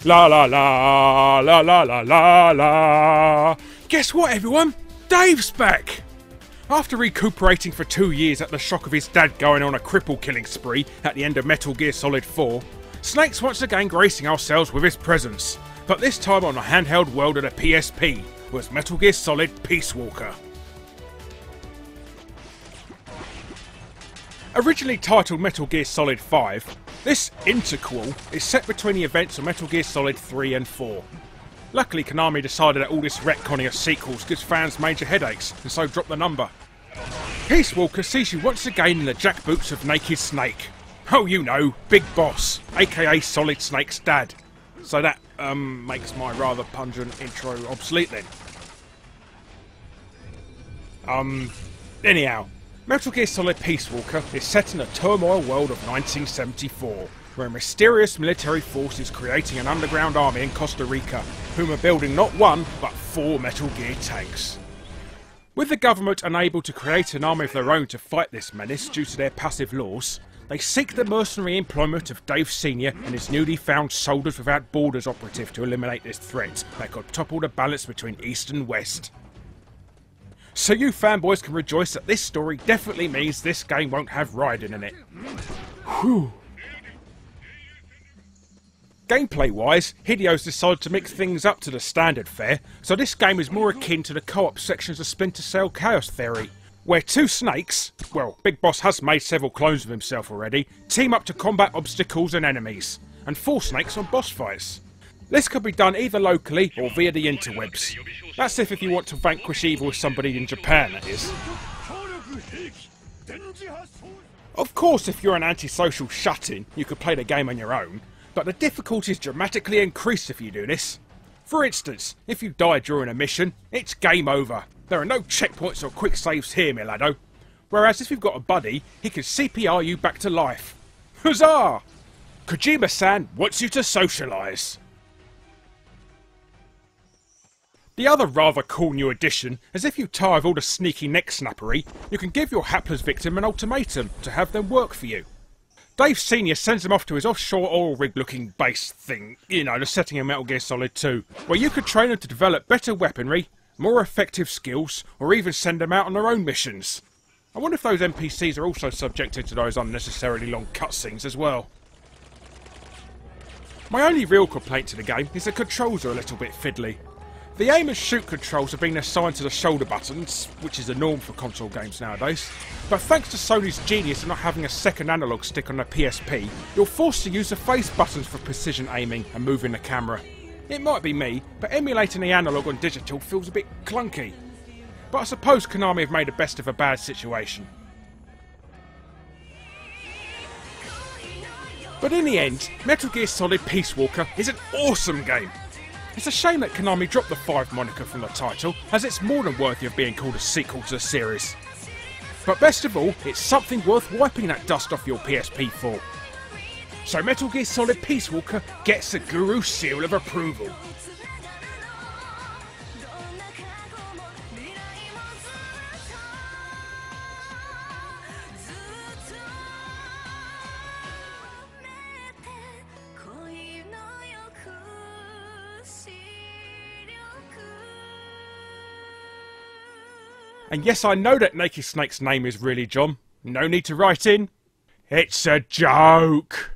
La la la la la la la la. Guess what, everyone? Dave's back! After recuperating for 2 years at the shock of his dad going on a cripple killing spree at the end of Metal Gear Solid 4, Snake's once again gracing ourselves with his presence, but this time on a handheld world of the PSP, was Metal Gear Solid Peace Walker. Originally titled Metal Gear Solid 5, this interquel is set between the events of Metal Gear Solid 3 and 4. Luckily, Konami decided that all this retconning of sequels gives fans major headaches, and so dropped the number. Peace Walker sees you once again in the jackboots of Naked Snake. Oh, you know, Big Boss, aka Solid Snake's dad. So that, makes my rather pungent intro obsolete then. Anyhow, Metal Gear Solid Peace Walker is set in a turmoil world of 1974, where a mysterious military force is creating an underground army in Costa Rica, whom are building not one, but 4 Metal Gear tanks. With the government unable to create an army of their own to fight this menace due to their passive laws, they seek the mercenary employment of Dave Sr. and his newly found Soldiers Without Borders operative to eliminate this threat that could topple the balance between East and West. So you fanboys can rejoice that this story definitely means this game won't have riding in it. Whew. Gameplay wise, Hideo's decided to mix things up to the standard fare, so this game is more akin to the co-op sections of Splinter Cell Chaos Theory, where 2 snakes, well, Big Boss has made several clones of himself already, team up to combat obstacles and enemies, and 4 snakes on boss fights. This could be done either locally or via the interwebs. That's if you want to vanquish evil with somebody in Japan, that is. Of course, if you're an antisocial shut-in, you could play the game on your own, but the difficulties dramatically increase if you do this. For instance, if you die during a mission, it's game over. There are no checkpoints or quick saves here, Milado. Whereas if you've got a buddy, he can CPR you back to life. Huzzah! Kojima-san wants you to socialise. The other rather cool new addition is if you tire of all the sneaky neck snappery, you can give your hapless victim an ultimatum to have them work for you. Dave Sr. sends him off to his offshore oil rig looking base thing, you know, the setting in Metal Gear Solid 2, where you could train them to develop better weaponry, more effective skills, or even send them out on their own missions. I wonder if those NPCs are also subjected to those unnecessarily long cutscenes as well. My only real complaint to the game is the controls are a little bit fiddly. The aim and shoot controls have been assigned to the shoulder buttons, which is the norm for console games nowadays, but thanks to Sony's genius in not having a second analog stick on the PSP, you're forced to use the face buttons for precision aiming and moving the camera. It might be me, but emulating the analog on digital feels a bit clunky. But I suppose Konami have made the best of a bad situation. But in the end, Metal Gear Solid Peace Walker is an awesome game. It's a shame that Konami dropped the 5 moniker from the title, as it's more than worthy of being called a sequel to the series. But best of all, it's something worth wiping that dust off your PSP for. So Metal Gear Solid Peace Walker gets the Guru seal of approval. And yes, I know that Naked Snake's name is really John. No need to write in. It's a joke.